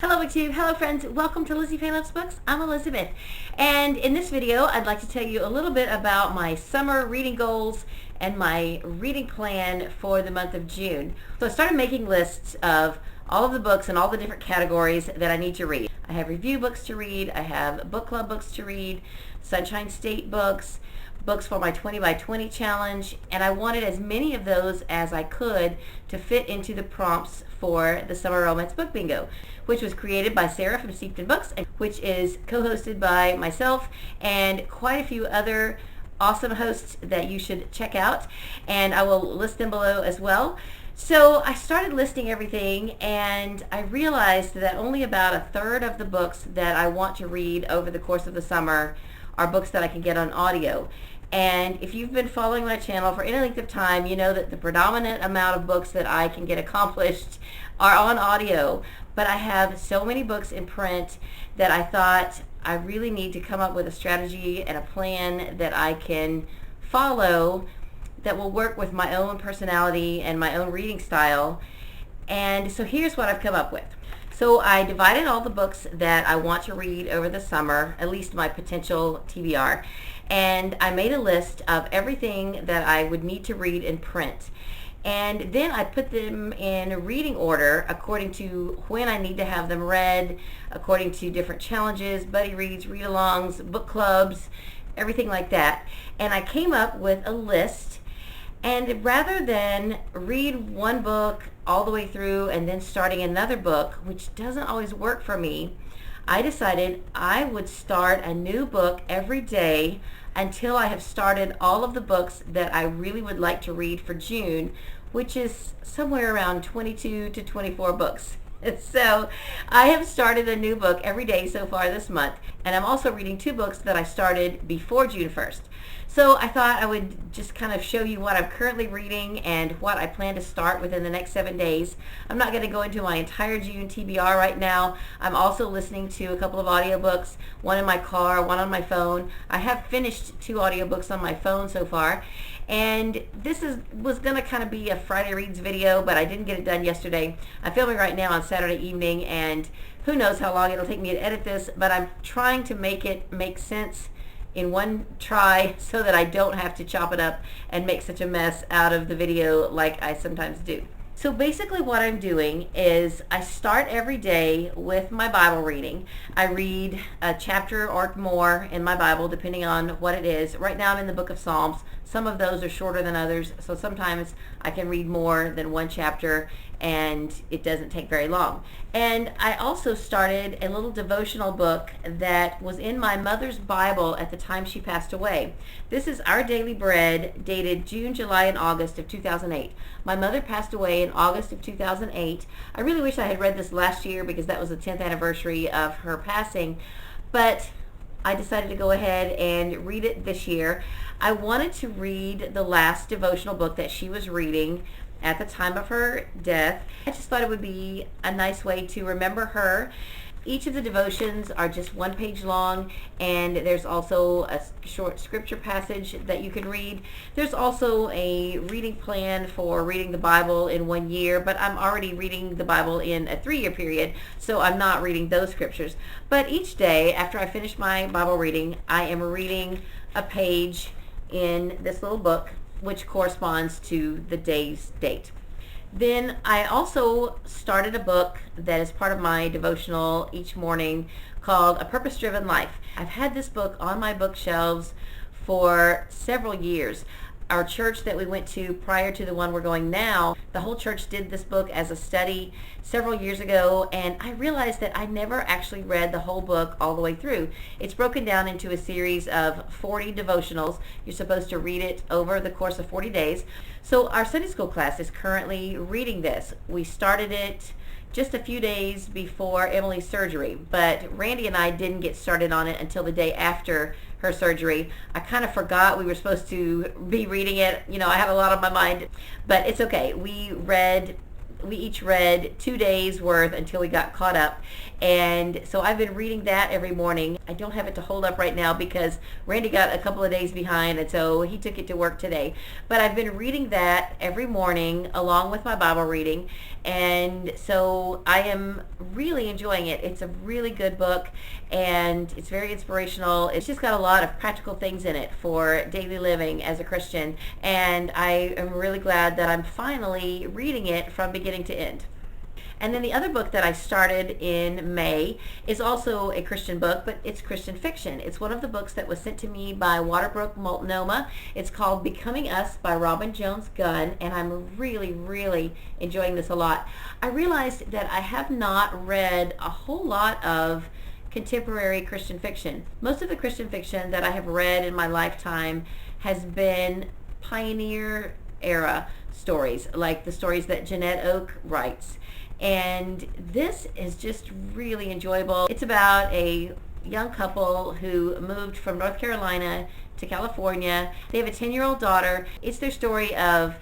Hello Booktube, hello friends, welcome to Lizzie Faye Loves Books. I'm Elizabeth, and in this video I'd like to tell you a little bit about my summer reading goals and my reading plan for the month of June. So I started making lists of all of the books and all the different categories that I need to read. I have review books to read, I have book club books to read, Sunshine State books, books for my 20 by 20 challenge, and I wanted as many of those as I could to fit into the prompts for the Summer Romance Book Bingo, which was created by Sarah from Steepton Books, which is co-hosted by myself and quite a few other awesome hosts that you should check out, and I will list them below as well. So I started listing everything, and I realized that only about a third of the books that I want to read over the course of the summer are books that I can get on audio. And if you've been following my channel for any length of time, you know that the predominant amount of books that I can get accomplished are on audio. But I have so many books in print that I thought I really need to come up with a strategy and a plan that I can follow that will work with my own personality and my own reading style. And so here's what I've come up with. So I divided all the books that I want to read over the summer, at least my potential TBR, and I made a list of everything that I would need to read in print. And then I put them in reading order according to when I need to have them read, according to different challenges, buddy reads, read-alongs, book clubs, everything like that. And I came up with a list, and rather than read one book all the way through and then starting another book, which doesn't always work for me, I decided I would start a new book every day until I have started all of the books that I really would like to read for June, which is somewhere around 22 to 24 books. So I have started a new book every day so far this month, and I'm also reading 2 books that I started before June 1st. So I thought I would just kind of show you what I'm currently reading and what I plan to start within the next 7 days. I'm not going to go into my entire June TBR right now. I'm also listening to a couple of audiobooks, one in my car, one on my phone. I have finished 2 audiobooks on my phone so far. And this was going to kind of be a Friday Reads video, but I didn't get it done yesterday. I'm filming right now on Saturday evening, and who knows how long it'll take me to edit this, but I'm trying to make it make sense in one try so that I don't have to chop it up and make such a mess out of the video like I sometimes do. So basically what I'm doing is I start every day with my Bible reading. I read a chapter or more in my Bible depending on what it is. Right now I'm in the book of Psalms. Some of those are shorter than others, so sometimes I can read more than one chapter and it doesn't take very long. And I also started a little devotional book that was in my mother's Bible at the time she passed away. This is Our Daily Bread, dated June, July, and August of 2008. My mother passed away in August of 2008. I really wish I had read this last year because that was the 10th anniversary of her passing, but I decided to go ahead and read it this year. I wanted to read the last devotional book that she was reading at the time of her death. I just thought it would be a nice way to remember her. Each of the devotions are just 1 page long, and there's also a short scripture passage that you can read. There's also a reading plan for reading the Bible in 1 year, but I'm already reading the Bible in a 3-year period, so I'm not reading those scriptures. But each day after I finish my Bible reading, I am reading a page in this little book, which corresponds to the day's date. Then I also started a book that is part of my devotional each morning called A Purpose-Driven Life. I've had this book on my bookshelves for several years. Our church that we went to prior to the one we're going now, the whole church did this book as a study several years ago, and I realized that I never actually read the whole book all the way through. It's broken down into a series of 40 devotionals. You're supposed to read it over the course of 40 days. So our Sunday school class is currently reading this. We started it just a few days before Emily's surgery, but Randy and I didn't get started on it until the day after her surgery. I kind of forgot we were supposed to be reading it. You know, I have a lot on my mind, but it's okay. We each read 2 days worth until we got caught up, and so I've been reading that every morning. I don't have it to hold up right now because Randy got a couple of days behind, and so he took it to work today. But I've been reading that every morning along with my Bible reading, and so I am really enjoying it. It's a really good book, and it's very inspirational. It's just got a lot of practical things in it for daily living as a Christian, and I am really glad that I'm finally reading it from beginning to end. And then the other book that I started in May is also a Christian book, but it's Christian fiction. It's one of the books that was sent to me by Waterbrook Multnomah. It's called Becoming Us by Robin Jones Gunn, and I'm really, really enjoying this a lot. I realized that I have not read a whole lot of contemporary Christian fiction. Most of the Christian fiction that I have read in my lifetime has been pioneer era stories, like the stories that Jeanette Oak writes. And this is just really enjoyable. It's about a young couple who moved from North Carolina to California. They have a 10-year-old daughter. It's their story of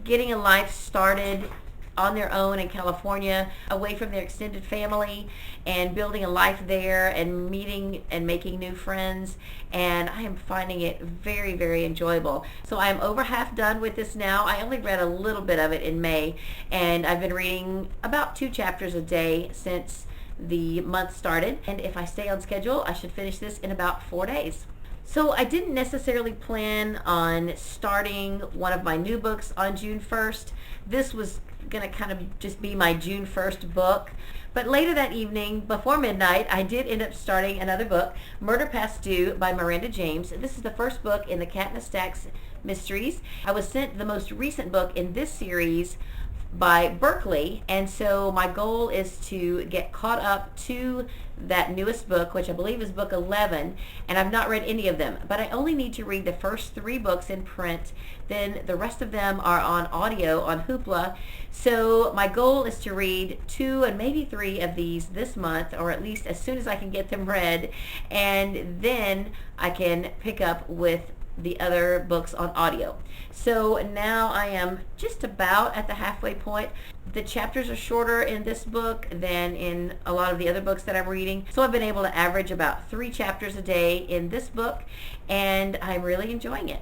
getting a life started on their own in California, away from their extended family, and building a life there and meeting and making new friends. And I am finding it very, very enjoyable. So I'm over half done with this now. I only read a little bit of it in May, and I've been reading about 2 chapters a day since the month started. And if I stay on schedule, I should finish this in about 4 days. So I didn't necessarily plan on starting one of my new books on June 1st. This was going to kind of just be my June 1st book. But later that evening, before midnight, I did end up starting another book, Murder Past Due by Miranda James. This is the first book in the Cat in the Stacks mysteries. I was sent the most recent book in this series by Berkeley, and so my goal is to get caught up to that newest book, which I believe is book 11, and I've not read any of them, but I only need to read the first 3 books in print. Then the rest of them are on audio on Hoopla. So my goal is to read 2 and maybe 3 of these this month, or at least as soon as I can get them read, and then I can pick up with the other books on audio. So now I am just about at the halfway point. The chapters are shorter in this book than in a lot of the other books that I'm reading. So I've been able to average about 3 chapters a day in this book, and I'm really enjoying it.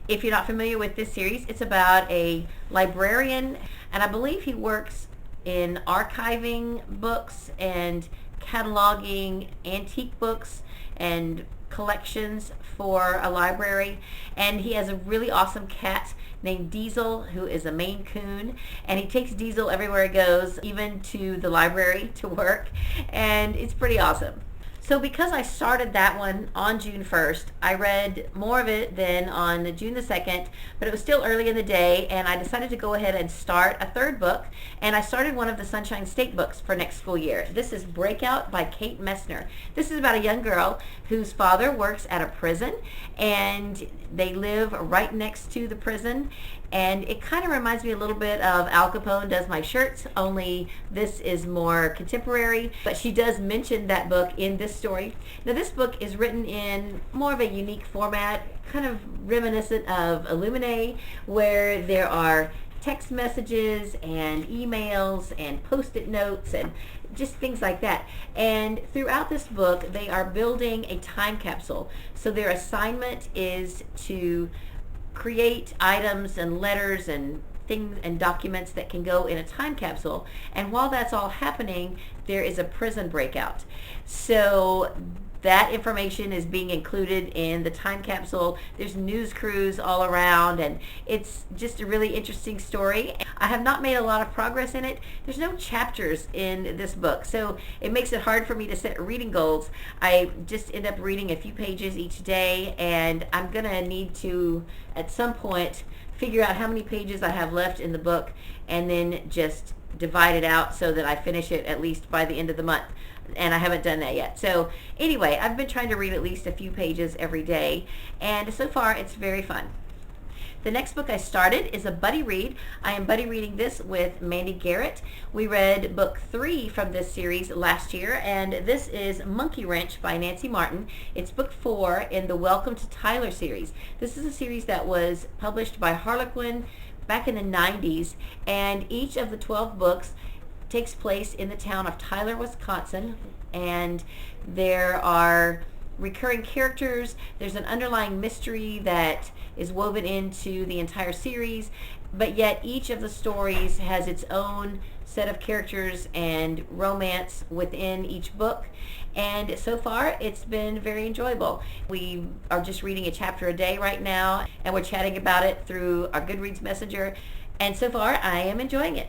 If you're not familiar with this series, it's about a librarian, and I believe he works in archiving books and cataloging antique books and collections for a library, and he has a really awesome cat named Diesel, who is a Maine Coon, and he takes Diesel everywhere he goes, even to the library to work, and it's pretty awesome. So because I started that one on June 1st, I read more of it than on June the 2nd, but it was still early in the day, and I decided to go ahead and start a 3rd book, and I started one of the Sunshine State books for next school year. This is Breakout by Kate Messner. This is about a young girl whose father works at a prison, and they live right next to the prison, and it kind of reminds me a little bit of Al Capone Does My Shirts, only this is more contemporary, but she does mention that book in this story. Now this book is written in more of a unique format, kind of reminiscent of Illuminae, where there are text messages and emails and post-it notes and just things like that. And throughout this book, they are building a time capsule. So their assignment is to create items and letters and things and documents that can go in a time capsule. And while that's all happening, there is a prison breakout. So that information is being included in the time capsule. There's news crews all around, and it's just a really interesting story. I have not made a lot of progress in it. There's no chapters in this book, so it makes it hard for me to set reading goals. I just end up reading a few pages each day, and I'm gonna need to, at some point, figure out how many pages I have left in the book, and then just divide it out so that I finish it at least by the end of the month. And I haven't done that yet. So anyway, I've been trying to read at least a few pages every day, and so far it's very fun. The next book I started is a buddy read. I am buddy reading this with Mandy Garrett. We read book 3 from this series last year, and this is Monkey Wrench by Nancy Martin. It's book 4 in the Welcome to Tyler series. This is a series that was published by Harlequin back in the 90s, and each of the 12 books takes place in the town of Tyler, Wisconsin, and there are recurring characters. There's an underlying mystery that is woven into the entire series, but yet each of the stories has its own set of characters and romance within each book. And so far, it's been very enjoyable. We are just reading a chapter a day right now, and we're chatting about it through our Goodreads Messenger. And so far, I am enjoying it.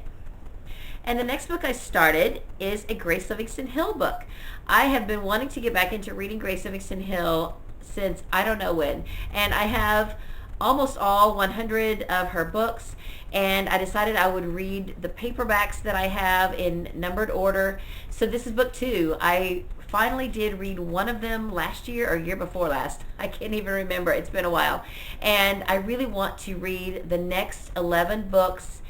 And the next book I started is a Grace Livingston Hill book. I have been wanting to get back into reading Grace Livingston Hill since I don't know when. And I have almost all 100 of her books, and I decided I would read the paperbacks that I have in numbered order. So this is book 2. I finally did read one of them last year or year before last. I can't even remember. It's been a while. And I really want to read the next 11 books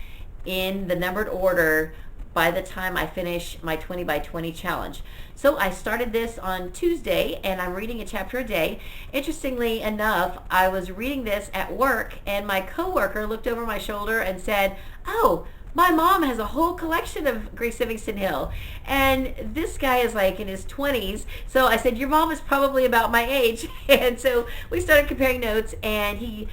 in the numbered order by the time I finish my 20 by 20 challenge. So I started this on Tuesday, and I'm reading a chapter a day. Interestingly enough, I was reading this at work, and my coworker looked over my shoulder and said, "Oh, my mom has a whole collection of Grace Livingston Hill." And this guy is like in his 20s. So I said, "Your mom is probably about my age." And so we started comparing notes, and he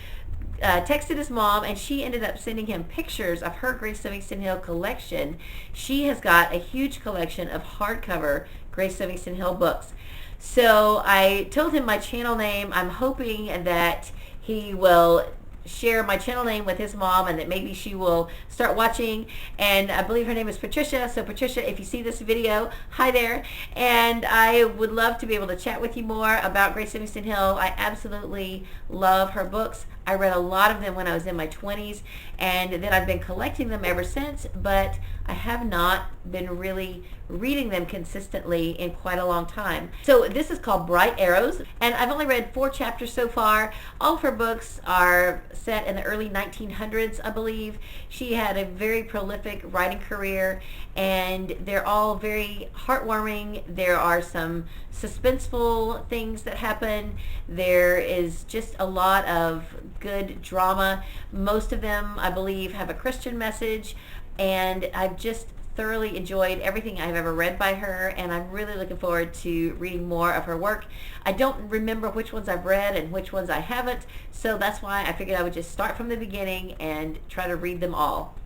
texted his mom, and she ended up sending him pictures of her Grace Livingston Hill collection. She has got a huge collection of hardcover Grace Livingston Hill books. So I told him my channel name. I'm hoping that he will share my channel name with his mom, and that maybe she will start watching. And I believe her name is Patricia. So Patricia, if you see this video, hi there. And I would love to be able to chat with you more about Grace Livingston Hill. I absolutely love her books. I read a lot of them when I was in my 20s, and then I've been collecting them ever since, but I have not been really reading them consistently in quite a long time. So this is called Bright Arrows, and I've only read 4 chapters so far. All of her books are set in the early 1900s, I believe. She had a very prolific writing career, and they're all very heartwarming. There are some suspenseful things that happen. There is just a lot of good drama. Most of them, I believe, have a Christian message, and I've just thoroughly enjoyed everything I've ever read by her, and I'm really looking forward to reading more of her work. I don't remember which ones I've read and which ones I haven't, so that's why I figured I would just start from the beginning and try to read them all.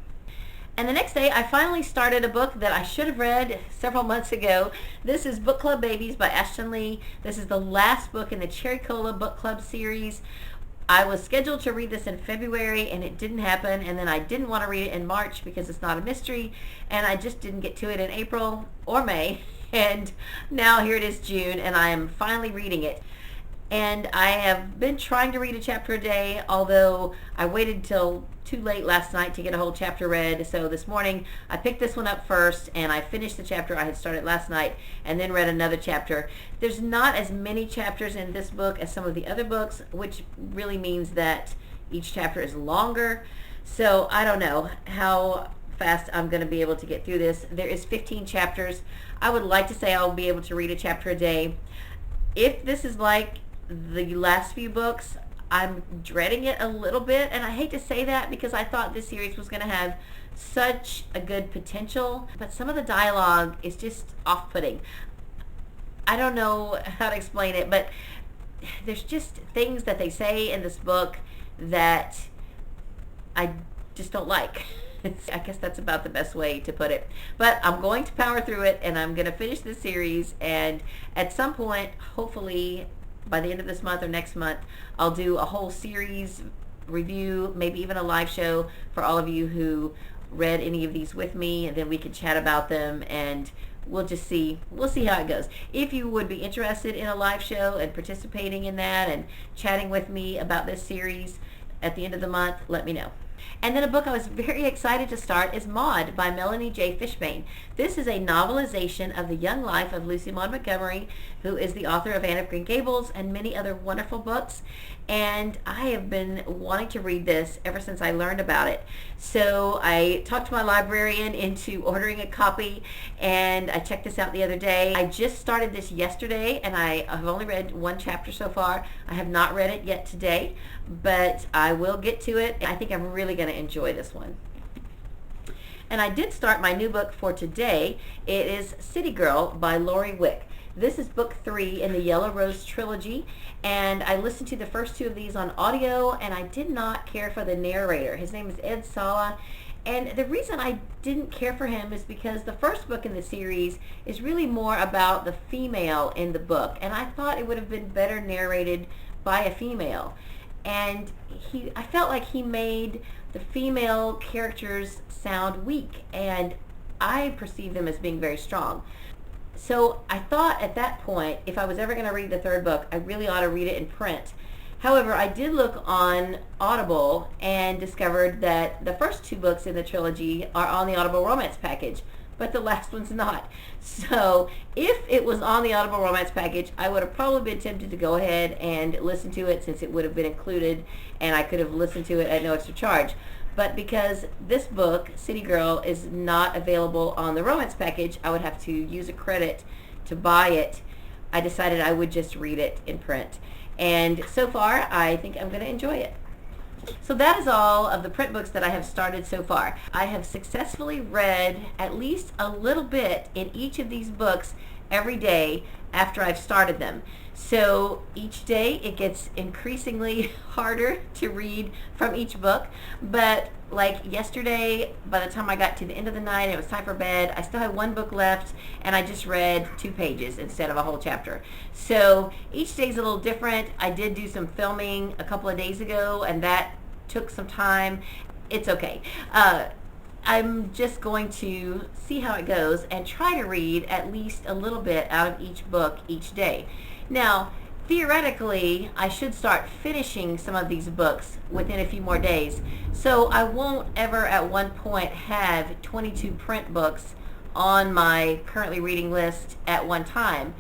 And the next day, I finally started a book that I should have read several months ago. This is Book Club Babies by Ashton Lee. This is the last book in the Cherry Cola Book Club series. I was scheduled to read this in February, and it didn't happen, and then I didn't want to read it in March because it's not a mystery, and I just didn't get to it in April or May, and now here it is June, and I am finally reading it. And I have been trying to read a chapter a day, although I waited till too late last night to get a whole chapter read. So this morning I picked this one up first, and I finished the chapter I had started last night and then read another chapter. There's not as many chapters in this book as some of the other books, which really means that each chapter is longer. So I don't know how fast I'm going to be able to get through this. There is 15 chapters. I would like to say I'll be able to read a chapter a day. If this is like the last few books, I'm dreading it a little bit, and I hate to say that because I thought this series was going to have such a good potential, but some of the dialogue is just off-putting. I don't know how to explain it, but there's just things that they say in this book that I just don't like. I guess that's about the best way to put it. But I'm going to power through it, and I'm going to finish this series, and at some point, hopefully by the end of this month or next month, I'll do a whole series review, maybe even a live show for all of you who read any of these with me, and then we can chat about them, and we'll see how it goes. If you would be interested in a live show and participating in that and chatting with me about this series at the end of the month, let me know. And then a book I was very excited to start is Maude by Melanie J. Fishbane. This is a novelization of the young life of Lucy Maud Montgomery, who is the author of Anne of Green Gables and many other wonderful books. And I have been wanting to read this ever since I learned about it. So I talked my librarian into ordering a copy, and I checked this out the other day. I just started this yesterday, and I have only read 1 chapter so far. I have not read it yet today, but I will get to it. I think I'm really going to enjoy this one. And I did start my new book for today. It is City Girl by Lori Wick. This is book 3 in the Yellow Rose trilogy, and I listened to the first 2 of these on audio, and I did not care for the narrator. His name is Ed Sala, and the reason I didn't care for him is because the first book in the series is really more about the female in the book, and I thought it would have been better narrated by a female. And I felt like he made the female characters sound weak, and I perceive them as being very strong. So I thought at that point, if I was ever going to read the 3rd book, I really ought to read it in print. However, I did look on Audible and discovered that the first 2 books in the trilogy are on the Audible Romance package, but the last one's not. So if it was on the Audible Romance package, I would have probably been tempted to go ahead and listen to it, since it would have been included and I could have listened to it at no extra charge. But because this book, City Girl, is not available on the romance package, I would have to use a credit to buy it. I decided I would just read it in print. And so far, I think I'm going to enjoy it. So that is all of the print books that I have started so far. I have successfully read at least a little bit in each of these books every day after I've started them. So each day it gets increasingly harder to read from each book, but like yesterday, by the time I got to the end of the night and it was time for bed, I still had 1 book left, and I just read 2 pages instead of a whole chapter. So each day's a little different. I did do some filming a couple of days ago, and that took some time. It's okay. I'm just going to see how it goes and try to read at least a little bit out of each book each day. Now, theoretically, I should start finishing some of these books within a few more days, so I won't ever at one point have 22 print books on my currently reading list at one time.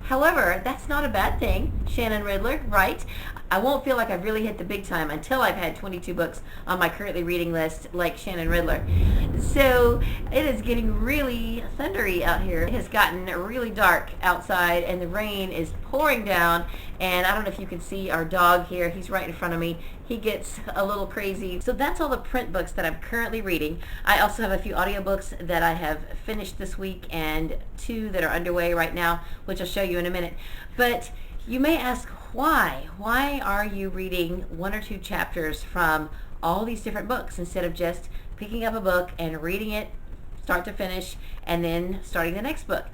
However, that's not a bad thing, Shannon Riddler, right? I won't feel like I've really hit the big time until I've had 22 books on my currently reading list like Shannon Riddler. So it is getting really thundery out here. It has gotten really dark outside and the rain is pouring down, and I don't know if you can see our dog here. He's right in front of me. He gets a little crazy. So that's all the print books that I'm currently reading. I also have a few audiobooks that I have finished this week and 2 that are underway right now, which I'll show you in a minute. But you may ask, why? Why are you reading 1 or 2 chapters from all these different books instead of just picking up a book and reading it start to finish and then starting the next book?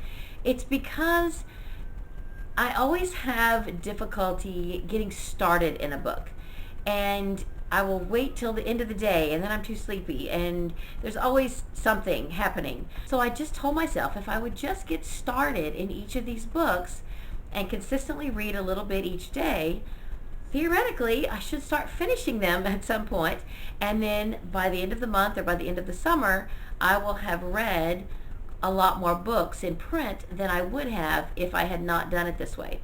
It's because I always have difficulty getting started in a book, and I will wait till the end of the day, and then I'm too sleepy, and there's always something happening. So I just told myself, if I would just get started in each of these books and consistently read a little bit each day, theoretically I should start finishing them at some point, and then by the end of the month or by the end of the summer, I will have read a lot more books in print than I would have if I had not done it this way.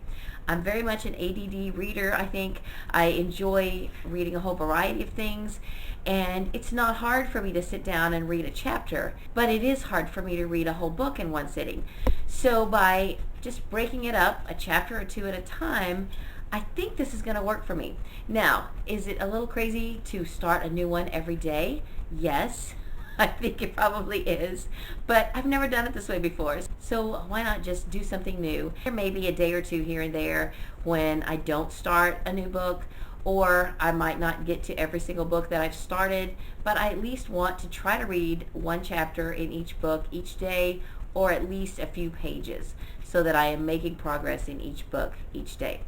I'm very much an ADD reader, I think. I enjoy reading a whole variety of things, and it's not hard for me to sit down and read a chapter, but it is hard for me to read a whole book in one sitting. So by just breaking it up a chapter or 2 at a time, I think this is going to work for me. Now, is it a little crazy to start a new one every day? Yes. I think it probably is, but I've never done it this way before, so why not just do something new? There may be a day or 2 here and there when I don't start a new book, or I might not get to every single book that I've started, but I at least want to try to read 1 chapter in each book each day, or at least a few pages, so that I am making progress in each book each day.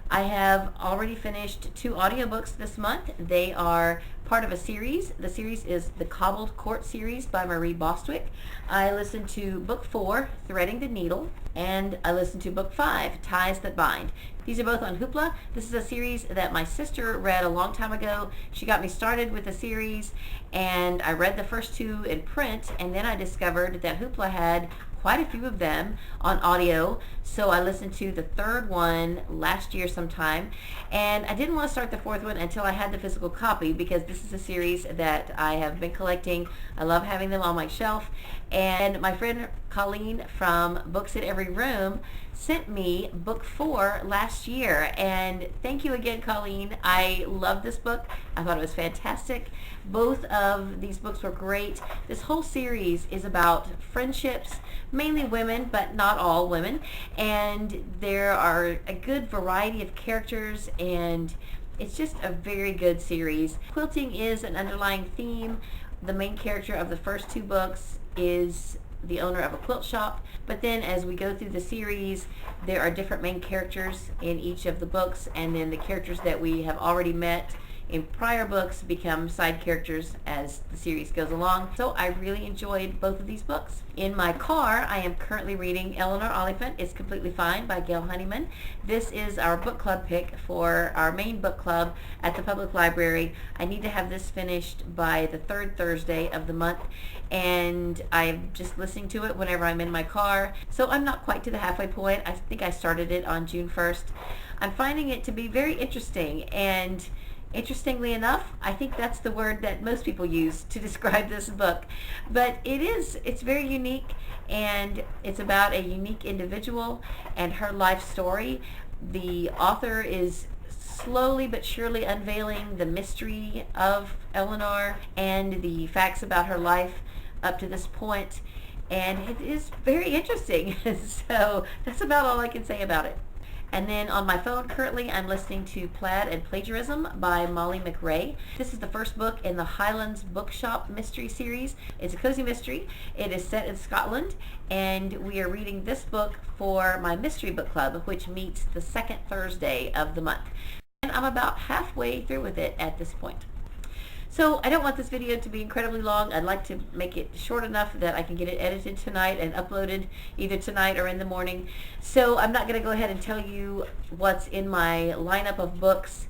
I have already finished 2 audiobooks this month. They are part of a series. The series is the Cobbled Court series by Marie Bostwick. I listened to book 4, Threading the Needle, and I listened to book 5, Ties That Bind. These are both on Hoopla. This is a series that my sister read a long time ago. She got me started with the series, and I read the first 2 in print, and then I discovered that Hoopla had quite a few of them on audio, so I listened to the third one last year sometime, and I didn't want to start the fourth one until I had the physical copy, because this is a series that I have been collecting. I love having them on my shelf, and my friend Colleen from Books in Every Room sent me book 4 last year, and thank you again, Colleen. I love this book. I thought it was fantastic. Both of these books were great. This whole series is about friendships, mainly women, but not all women, and there are a good variety of characters, and it's just a very good series. Quilting is an underlying theme. The main character of the first 2 books is the owner of a quilt shop, but then as we go through the series, there are different main characters in each of the books, and then the characters that we have already met in prior books become side characters as the series goes along. So I really enjoyed both of these books. In my car, I am currently reading Eleanor Oliphant is Completely Fine by Gail Honeyman. This is our book club pick for our main book club at the public library. I need to have this finished by the 3rd Thursday of the month, and I'm just listening to it whenever I'm in my car. So I'm not quite to the halfway point. I think I started it on June 1st. I'm finding it to be very interesting, and interestingly enough, I think that's the word that most people use to describe this book. But it's very unique, and it's about a unique individual and her life story. The author is slowly but surely unveiling the mystery of Eleanor and the facts about her life up to this point, and it is very interesting. So that's about all I can say about it. And then on my phone currently, I'm listening to Plaid and Plagiarism by Molly McRae. This is the first book in the Highlands Bookshop mystery series. It's a cozy mystery. It is set in Scotland, and we are reading this book for my mystery book club, which meets the 2nd Thursday of the month. And I'm about halfway through with it at this point. So I don't want this video to be incredibly long. I'd like to make it short enough that I can get it edited tonight and uploaded either tonight or in the morning. So I'm not going to go ahead and tell you what's in my lineup of books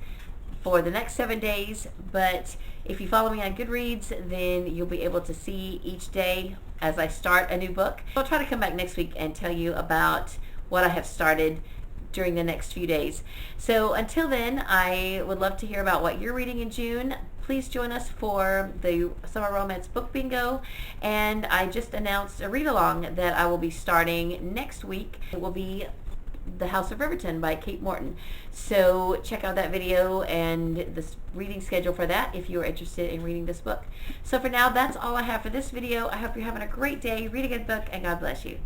for the next 7 days, but if you follow me on Goodreads, then you'll be able to see each day as I start a new book. I'll try to come back next week and tell you about what I have started during the next few days. So until then, I would love to hear about what you're reading in June. Please join us for the Summer Romance Book Bingo, and I just announced a read-along that I will be starting next week. It will be The House of Riverton by Kate Morton. So check out that video and the reading schedule for that if you're interested in reading this book. So for now, that's all I have for this video. I hope you're having a great day, read a good book, and God bless you.